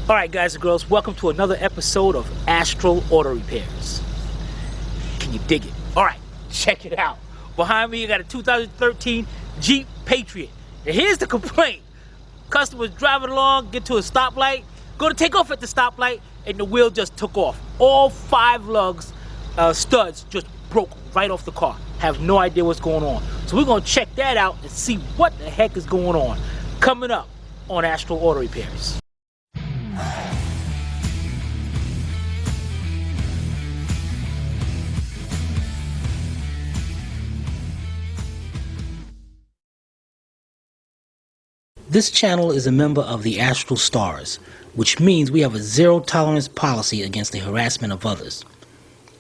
Alright guys and girls, welcome to another episode of Astral Auto Repairs. Can you dig it? Alright, check it out. Behind me you got a 2013 Jeep Patriot. And here's the complaint. Customers driving along, get to a stoplight, go to take off at the stoplight, and the wheel just took off. All 5 lugs, studs just broke right off the car. Have no idea what's going on. So we're going to check that out and see what the heck is going on. Coming up on Astral Auto Repairs. This channel is a member of the Astral Stars, which means we have a zero-tolerance policy against the harassment of others.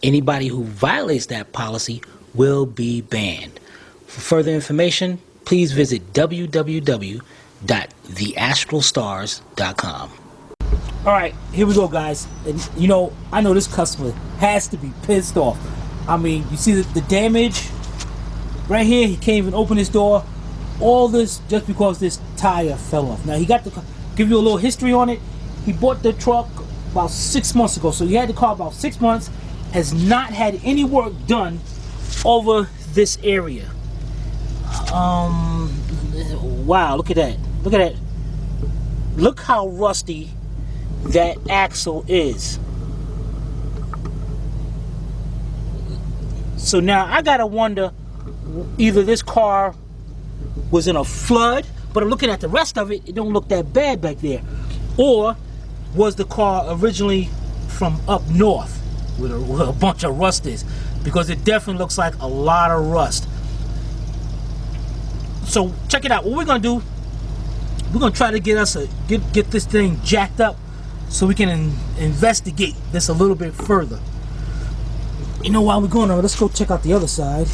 Anybody who violates that policy will be banned. For further information, please visit www.theastralstars.com. Alright, here we go guys. And you know, I know this customer has to be pissed off. I mean, you see the damage right here. He can't even open his door. All this just because this tire fell off. Now he got to give you a little history on it. He bought the truck about 6 months ago, so he had the car about 6 months. Has not had any work done over this area. Wow, look at that. Look at that. Look how rusty that axle is. So now I gotta wonder, either this car was in a flood, but I'm looking at the rest of it, it don't look that bad back there. Or was the car originally from up north with a bunch of rust is? Because it definitely looks like a lot of rust. So check it out. What we're gonna do, we're gonna try to get this thing jacked up so we can investigate this a little bit further. You know, while we're going on, let's go check out the other side.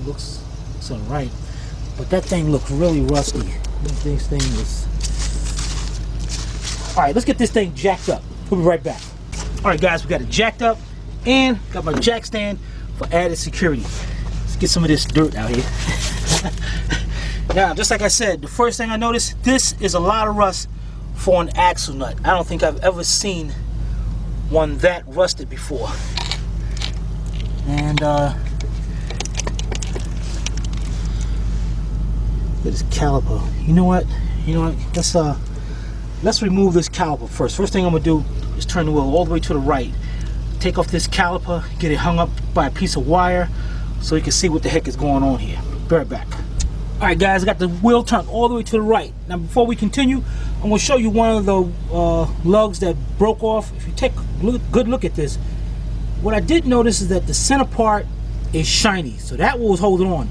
Looks alright, but that thing looks really rusty. This thing is. Alright, let's get this thing jacked up. We'll be right back. Alright guys, we got it jacked up and got my jack stand for added security. Let's get some of this dirt out here. Now, just like I said, the first thing I noticed, this is a lot of rust for an axle nut. I don't think I've ever seen one that rusted before. And this caliper. You know what? Let's remove this caliper first. First thing I'm gonna do is turn the wheel all the way to the right. Take off this caliper, get it hung up by a piece of wire so you can see what the heck is going on here. Be right back. Alright guys, I got the wheel turned all the way to the right. Now before we continue, I'm gonna show you one of the lugs that broke off. If you take a good look at this, what I did notice is that the center part is shiny, so that was holding on.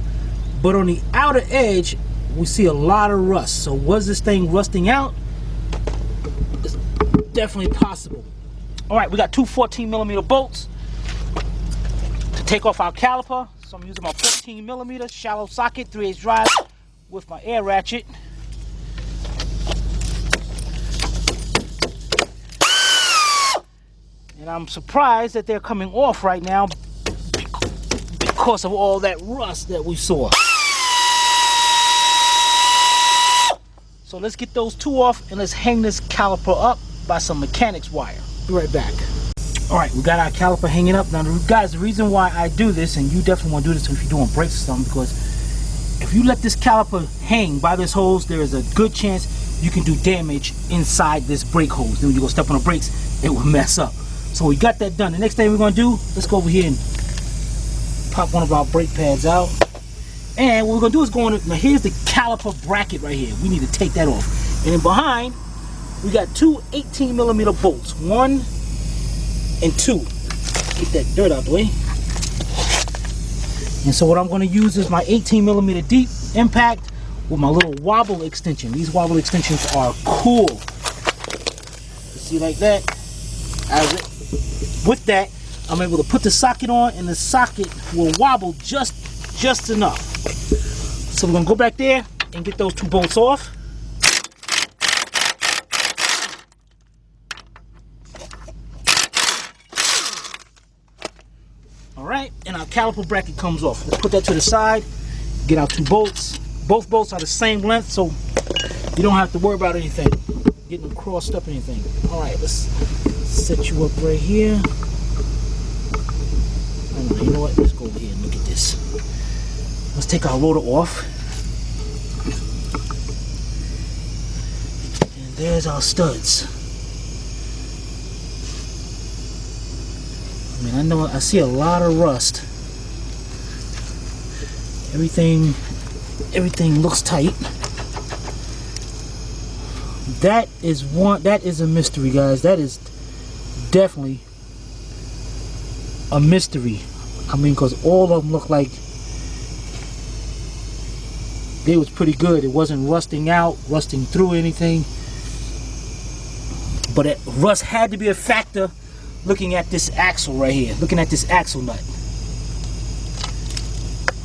But on the outer edge, we see a lot of rust. So was this thing rusting out? It's definitely possible. Alright, we got two 14mm bolts to take off our caliper. So I'm using my 14mm shallow socket 3/8 drive with my air ratchet. And I'm surprised that they're coming off right now because of all that rust that we saw. So let's get those two off and let's hang this caliper up by some mechanics wire. Be right back. Alright, we got our caliper hanging up. Now guys, the reason why I do this, and you definitely want to do this if you're doing brakes or something, because if you let this caliper hang by this hose, there is a good chance you can do damage inside this brake hose. Then when you go step on the brakes, it will mess up. So we got that done. The next thing we're going to do, let's go over here and pop one of our brake pads out. And what we're going to do is go on, now here's the caliper bracket right here. We need to take that off. And then behind, we got two 18mm bolts. 1 and 2. Get that dirt out the way. And so what I'm going to use is my 18mm deep impact with my little wobble extension. These wobble extensions are cool. You see like that? With that, I'm able to put the socket on, and the socket will wobble just enough. So we're gonna go back there and get those two bolts off. All right, and our caliper bracket comes off. Let's put that to the side, get our two bolts, Both bolts are the same length, so you don't have to worry about anything, getting them crossed up or anything. All right, let's set you up right here. Oh, you know what? Let's go over here and look at this. Let's take our rotor off. And there's our studs. I mean, I know I see a lot of rust. Everything looks tight. That is a mystery, guys. That is definitely a mystery. I mean, because all of them look like they was pretty good. It wasn't rusting out, rusting through anything. But rust had to be a factor looking at this axle right here. Looking at this axle nut.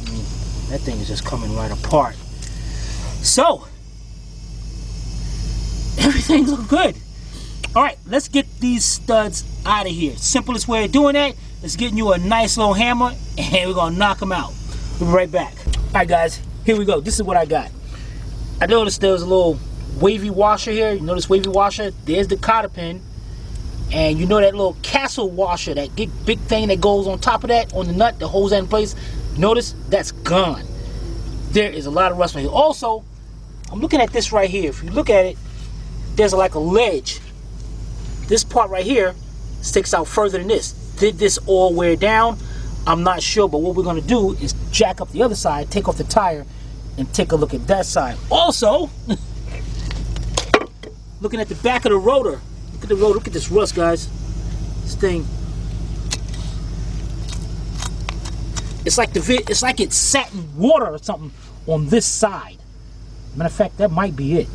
I mean, that thing is just coming right apart. So, everything looks good. Alright, let's get these studs out of here. Simplest way of doing that is getting you a nice little hammer and we're going to knock them out. We'll be right back. Alright guys, here we go. This is what I got. I noticed there was a little wavy washer here. You notice wavy washer? There's the cotter pin. And you know that little castle washer, that big thing that goes on top of that, on the nut that holds that in place? Notice that's gone. There is a lot of rust on here. Also, I'm looking at this right here. If you look at it, there's like a ledge. This part right here sticks out further than this. Did this all wear down? I'm not sure, but what we're going to do is jack up the other side, take off the tire, and take a look at that side. Also, looking at the back of the rotor. Look at the rotor. Look at this rust, guys. This thing. It's like it sat in water or something on this side. Matter of fact, that might be it.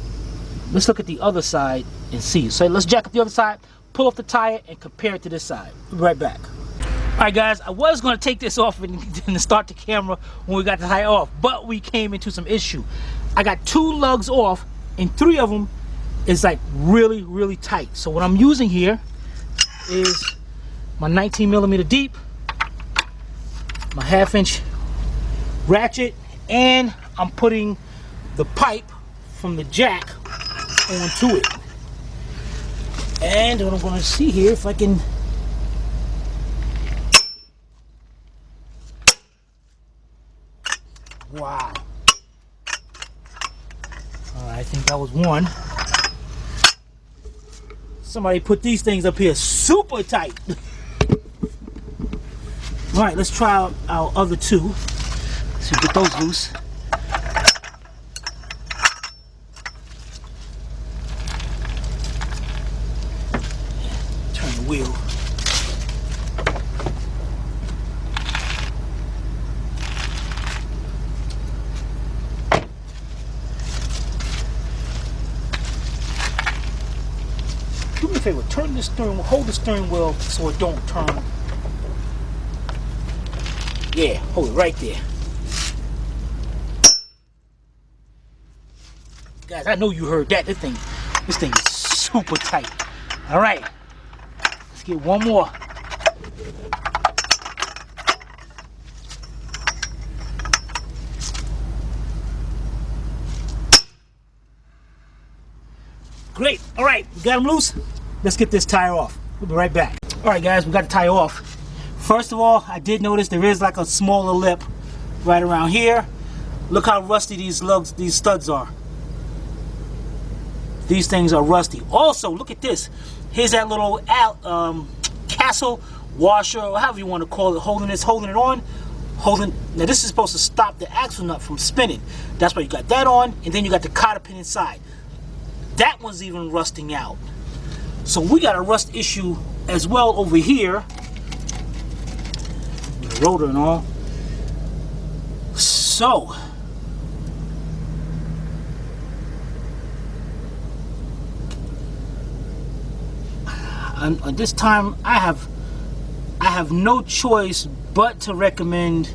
Let's look at the other side and see. So let's jack up the other side, pull off the tire, and compare it to this side. We'll be right back. Alright guys, I was going to take this off and start the camera when we got the tire off, but we came into some issue. I got 2 lugs off, and 3 of them is like really tight. So what I'm using here is my 19mm deep, my 1/2 inch ratchet, and I'm putting the pipe from the jack onto it. And what I'm going to see here, if I can, wow. Alright, I think that was one. Somebody put these things up here super tight. Alright, let's try out our other 2. Let's see, get those loose. Turn the wheel. Do me a favor, turn the steering wheel, hold the steering wheel so it don't turn. Yeah, hold it right there. Guys, I know you heard that. This thing is super tight. Alright. Let's get one more. Great. Alright, we got them loose. Let's get this tire off. We'll be right back. Alright guys, we got the tire off. First of all, I did notice there is like a smaller lip right around here. Look how rusty these studs are. These things are rusty. Also, look at this. Here's that little castle washer, or however you want to call it, holding it on. Now this is supposed to stop the axle nut from spinning. That's why you got that on, and then you got the cotter pin inside. That one's even rusting out. So we got a rust issue as well over here. The rotor and all. So this time I have no choice but to recommend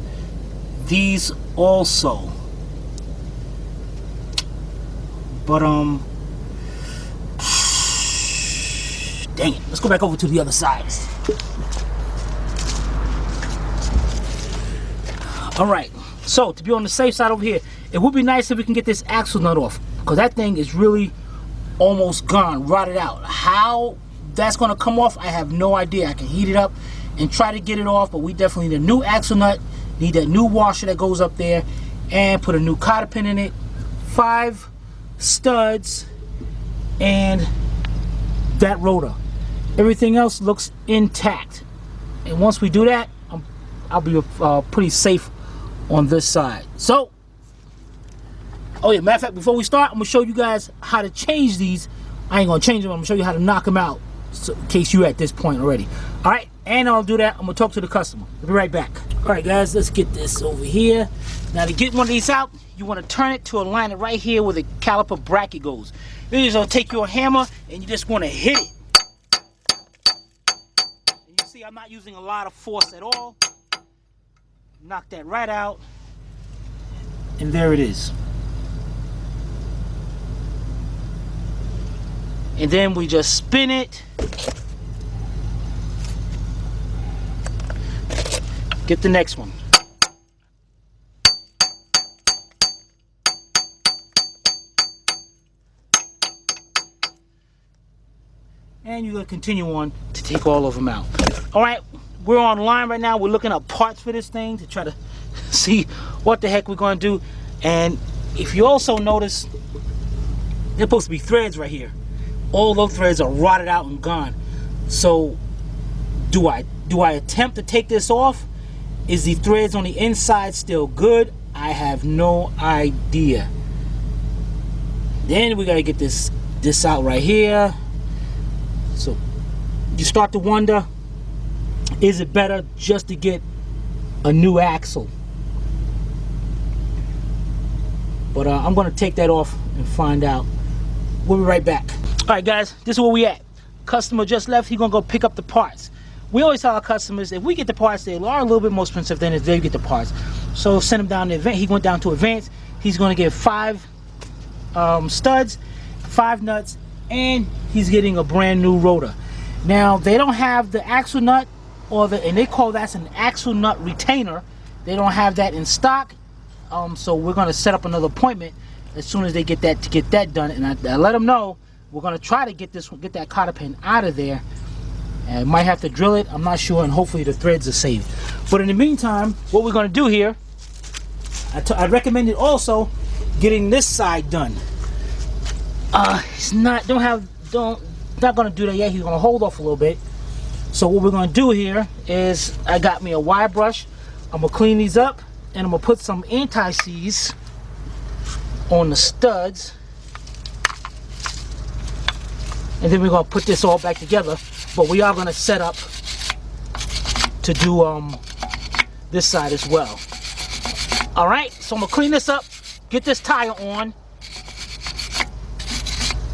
these also. But dang it, let's go back over to the other side. Alright, so to be on the safe side over here, It would be nice if we can get this axle nut off, because that thing is really almost gone, rotted out. How that's going to come off, I have no idea. I can heat it up and try to get it off, but we definitely need a new axle nut, need that new washer that goes up there, and put a new cotter pin in it, 5 studs, and that rotor. Everything else looks intact. And once we do that, I'll be pretty safe on this side. So, oh yeah, matter of fact, before we start, I'm gonna show you guys how to change these. I ain't gonna change them, I'm gonna show you how to knock them out, so, in case you're at this point already. All right, and I'll do that. I'm gonna talk to the customer. I'll be right back. All right, guys, let's get this over here. Now, to get one of these out, you wanna turn it to align it right here where the caliper bracket goes. Then you're gonna take your hammer and you just wanna hit it. And you see, I'm not using a lot of force at all. Knock that right out, and there it is. And then we just spin it. Get the next one. And you're gonna continue on to take all of them out. All right, we're online right now. We're looking up parts for this thing to try to see what the heck we're gonna do. And if you also notice, there's supposed to be threads right here. All those threads are rotted out and gone. So do I attempt to take this off? Is the threads on the inside still good? I have no idea. Then we gotta get this out right here. So you start to wonder, is it better just to get a new axle? But I'm gonna take that off and find out. We'll be right back. All right, guys, this is where we at. Customer just left. He's gonna go pick up the parts. We always tell our customers, if we get the parts, they are a little bit more expensive than if they get the parts. So send him down to Event. He went down to Advance. He's gonna get 5 studs, 5 nuts, and he's getting a brand new rotor. Now, they don't have the axle nut, and they call that an axle nut retainer. They don't have that in stock. So we're gonna set up another appointment as soon as they get that done, and I let them know we're gonna try to get that cotter pin out of there, and might have to drill it, I'm not sure, and hopefully the threads are saved. But in the meantime, what we're gonna do here, I recommended also getting this side done. He's not gonna do that yet. He's gonna hold off a little bit. So what we're gonna do here is, I got me a wire brush. I'm gonna clean these up, and I'm gonna put some anti-seize on the studs, and then we're gonna put this all back together. But we are gonna set up to do this side as well. All right, so I'm gonna clean this up, get this tire on,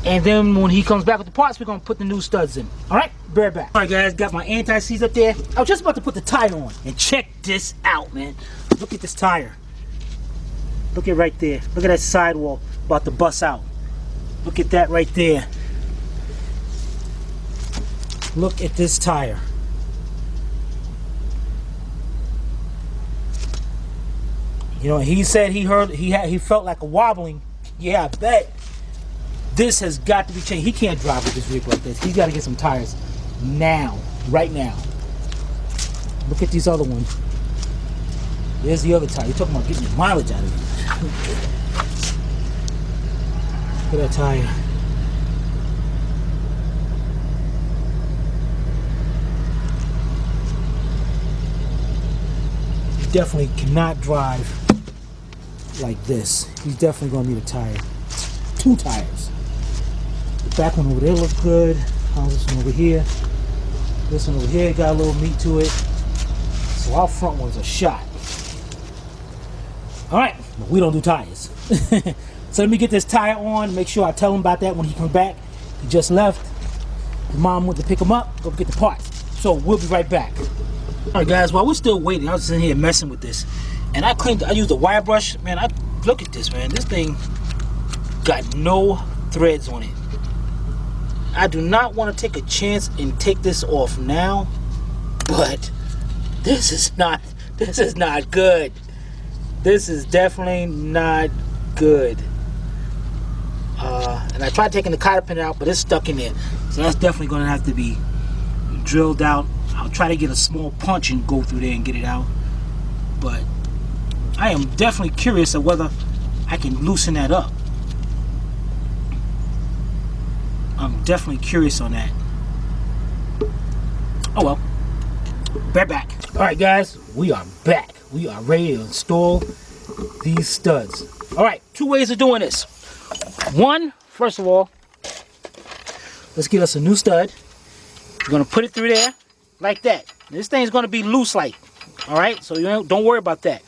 and then when he comes back with the parts, we're gonna put the new studs in. All right, be right back. All right, guys, got my anti-seize up there. I was just about to put the tire on, and check this out, man. Look at this tire. Look at right there. Look at that sidewall about to bust out. Look at that right there. Look at this tire. You know, he said he felt like a wobbling. Yeah, I bet. This has got to be changed. He can't drive with this vehicle like this. He's got to get some tires now, right now. Look at these other ones. There's the other tire. You're talking about getting the mileage out of it. Look at that tire. He definitely cannot drive like this. He's definitely going to need a tire. 2 tires. The back one over there looks good. This one over here. This one over here got a little meat to it. So our front ones are shot. Alright, but we don't do tires. So let me get this tire on, make sure I tell him about that when he comes back. He just left. His mom went to pick him up, go get the parts. So we'll be right back. Alright guys, while we're still waiting, I was sitting here messing with this. And I used a wire brush. Man, look at this, man. This thing got no threads on it. I do not want to take a chance and take this off now, but this is not good. This is definitely not good. And I tried taking the cotter pin out, but it's stuck in there. So that's definitely going to have to be drilled out. I'll try to get a small punch and go through there and get it out. But I am definitely curious of whether I can loosen that up. I'm definitely curious on that. Oh well. We're back. Alright guys, we are back. We are ready to install these studs. Alright, 2 ways of doing this. One, first of all, let's get us a new stud. We're going to put it through there like that. This thing's going to be loose like. Alright, so you don't worry about that.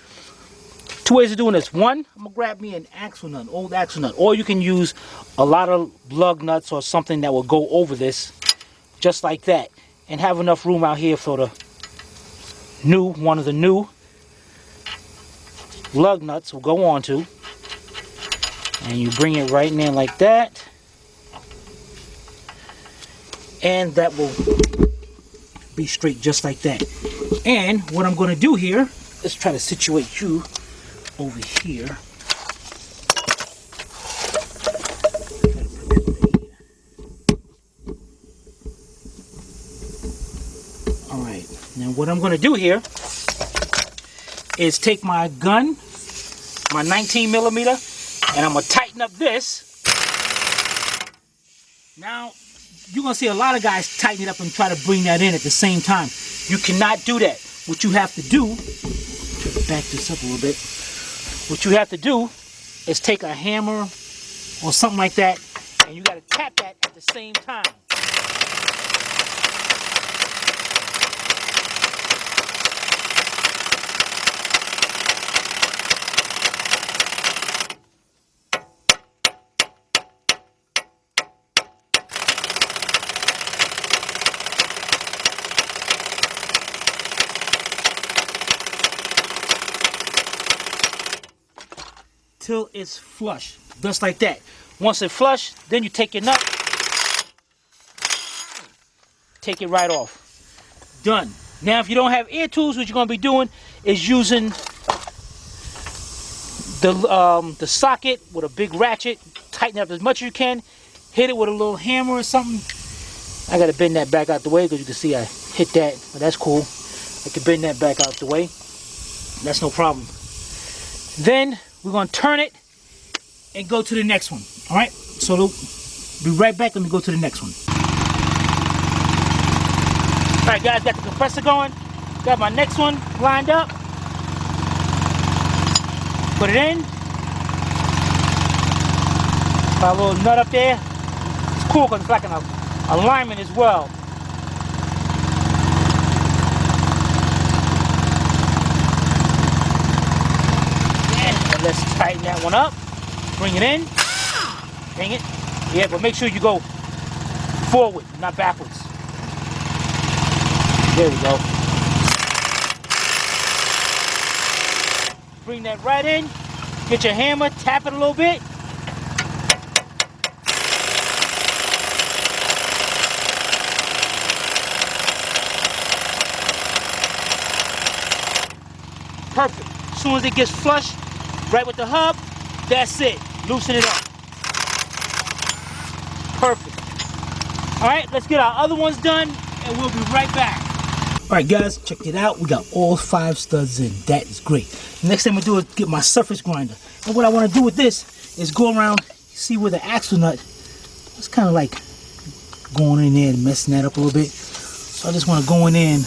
2 ways of doing this. One, I'm going to grab me an axle nut, old axle nut. Or you can use a lot of lug nuts or something that will go over this. Just like that. And have enough room out here for the one of the new lug nuts will go on to. And you bring it right in there like that. And that will be straight just like that. And what I'm going to do here, let's try to situate you over here. Alright, now what I'm going to do here is take my gun, my 19mm, and I'm going to tighten up this. Now, you're going to see a lot of guys tighten it up and try to bring that in at the same time. You cannot do that. What you have to do, try to back this up a little bit. What you have to do is take a hammer or something like that, and you got to tap that at the same time. Till it's flush, just like that. Once it's flush, then you take your nut, take it right off. Done. Now, if you don't have air tools, what you're going to be doing is using the socket with a big ratchet. Tighten it up as much as you can. Hit it with a little hammer or something. I got to bend that back out the way because you can see I hit that. But that's cool. I can bend that back out the way. That's no problem. Then we're going to turn it and go to the next one. Alright, so be right back. Let me go to the next one. Alright guys, got the compressor going. Got my next one lined up. Put it in. Got a little nut up there. It's cool because it's like an alignment as well. Let's tighten that one up. Bring it in. Bring it. Yeah, but make sure you go forward, not backwards. There we go. Bring that right in. Get your hammer, tap it a little bit. Perfect. As soon as it gets flush, right with the hub, that's it. Loosen it up. Perfect. Alright, let's get our other ones done and we'll be right back. Alright guys, check it out. We got all 5 studs in. That is great. The next thing I'm going to do is get my surface grinder. And what I want to do with this is go around, see where the axle nut is kind of like going in there and messing that up a little bit. So I just want to go in there and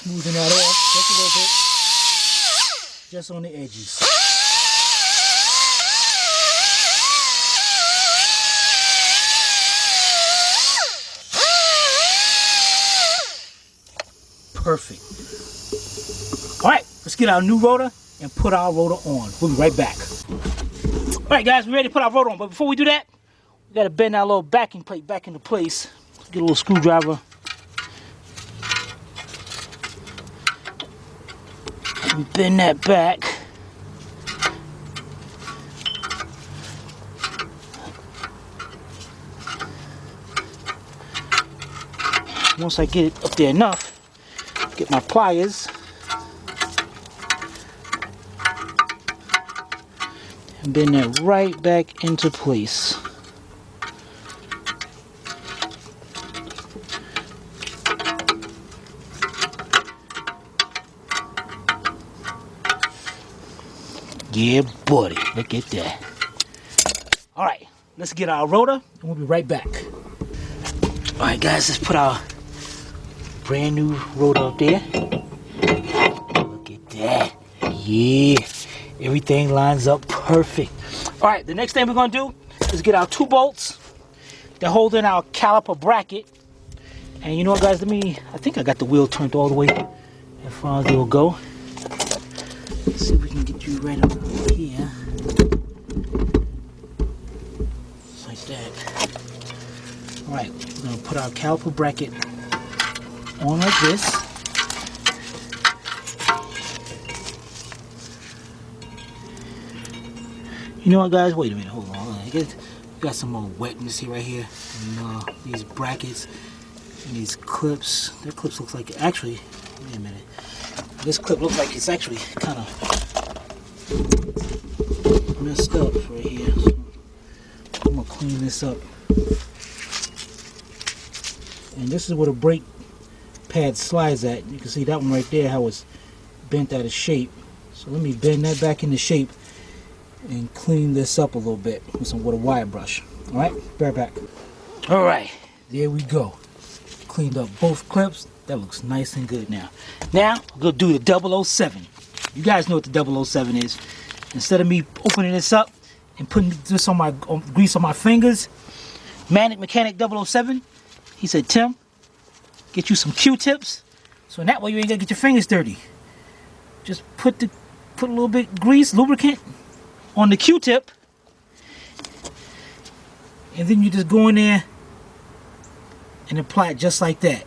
smoothing that off just a little bit, just on the edges. Perfect. All right, let's get our new rotor and put our rotor on. We'll be right back. All right, guys, we're ready to put our rotor on. But before we do that, we got to bend our little backing plate back into place. Let's get a little screwdriver. Bend that back. Once I get it up there enough, get my pliers. and bend that right back into place. Yeah, buddy. Look at that. All right, let's get our rotor, and we'll be right back. All right, guys, let's put our brand new rotor up there. Look at that. Yeah, everything lines up perfect. All right, the next thing we're gonna do is get our 2 bolts that hold in our caliper bracket. And you know what, guys? I think I got the wheel turned all the way as far as it will go. Let's see if we can get you right around here. Just like that. Alright, we're going to put our caliper bracket on like this. You know what, guys? Wait a minute, hold on. I got some more wetness here, right here. And, these brackets and these clips. That clips looks like, actually, wait a minute. This clip looks like it's actually kind of messed up right here. So I'm gonna clean this up. And this is where the brake pad slides at. You can see that one right there, how it's bent out of shape. So let me bend that back into shape and clean this up a little bit with a wire brush. All right, bear back. All right, there we go. Cleaned up both clips. That looks nice and good now. Now, we're going to do the 007. You guys know what the 007 is. Instead of me opening this up and putting this on my grease on my fingers, Manic Mechanic 007, he said, Tim, get you some Q-tips, so in that way you ain't going to get your fingers dirty. Just put a little bit grease, lubricant, on the Q-tip, and then you just go in there and apply it just like that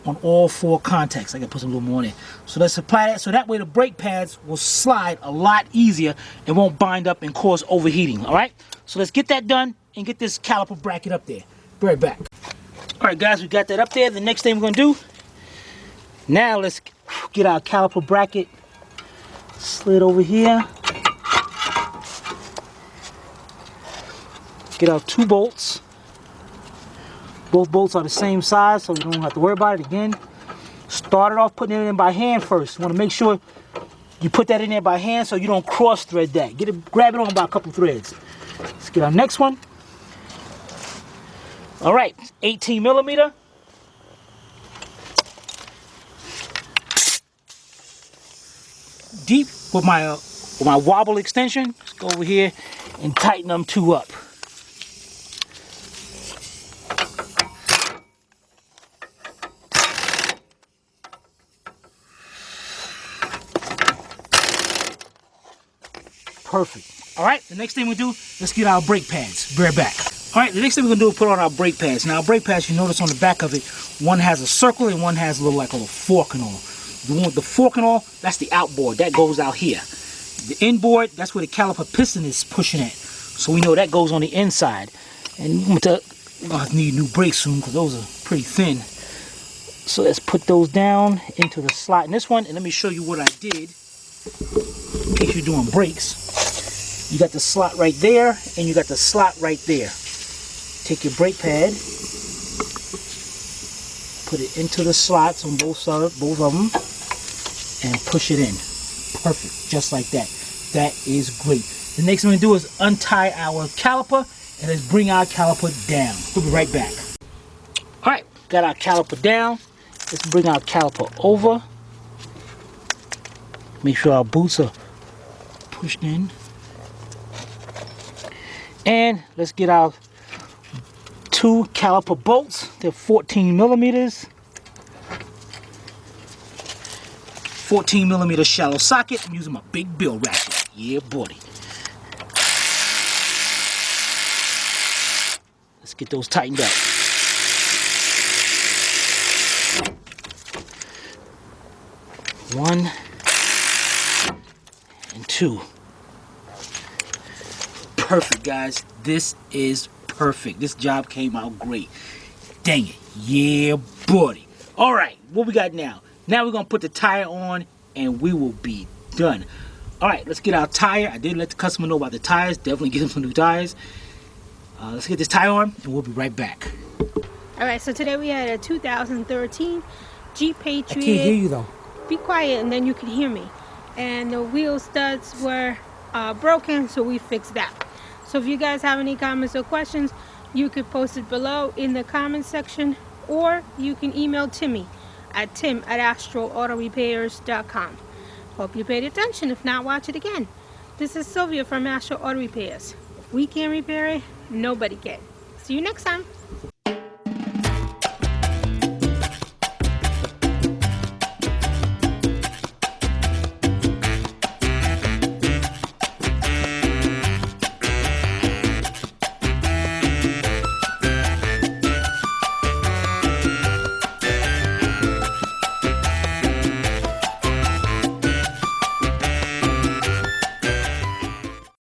on all 4 contacts. I gotta put some little more in there. So let's apply that, so that way the brake pads will slide a lot easier and won't bind up and cause overheating. All right, so let's get that done and get this caliper bracket up there. Be right back. All right, guys, we got that up there. The next thing we're gonna do, now let's get our caliper bracket slid over here. Get our 2 bolts. Both bolts are the same size, so you don't have to worry about it again. Start it off putting it in by hand first. You want to make sure you put that in there by hand so you don't cross thread that. Grab it on by a couple threads. Let's get our next one. All right, 18 millimeter. Deep with my wobble extension. Let's go over here and tighten them 2 up. Perfect. All right, the next thing we do, let's get our brake pads. Be right back. All right, the next thing we're gonna do is put on our brake pads. Now, our brake pads, you notice on the back of it, one has a circle and one has a little fork and all. The one with the fork and all, that's the outboard. That goes out here. The inboard, that's where the caliper piston is pushing at. So we know that goes on the inside. And we're gonna need new brakes soon because those are pretty thin. So let's put those down into the slot in this one, and let me show you what I did. In case you're doing brakes, you got the slot right there and you got the slot right there. Take your brake pad, put it into the slots on both sides, both of them, and push it in. Perfect, just like that. That is great. The next thing we're gonna do is untie our caliper and let's bring our caliper down. We'll be right back. All right, got our caliper down. Let's bring our caliper over. Make sure our boots are pushed in. And let's get our 2 caliper bolts. They're 14 millimeters. 14 millimeter shallow socket. I'm using my big bill ratchet. Yeah, buddy. Let's get those tightened up. One and 2. Perfect, guys. This is perfect. This job came out great. Dang it. Yeah, buddy. All right, what we got now? Now we're going to put the tire on and we will be done. Alright, let's get our tire. I did let the customer know about the tires. Definitely get him some new tires. Let's get this tire on and we'll be right back. Alright, so today we had a 2013 Jeep Patriot. I can't hear you though. Be quiet and then you can hear me. And the wheel studs were broken, so we fixed that. So if you guys have any comments or questions, you could post it below in the comments section, or you can email Timmy at tim@astralautorepairs.com. Hope you paid attention. If not, watch it again. This is Sylvia from Astral Auto Repairs. If we can't repair it, nobody can. See you next time.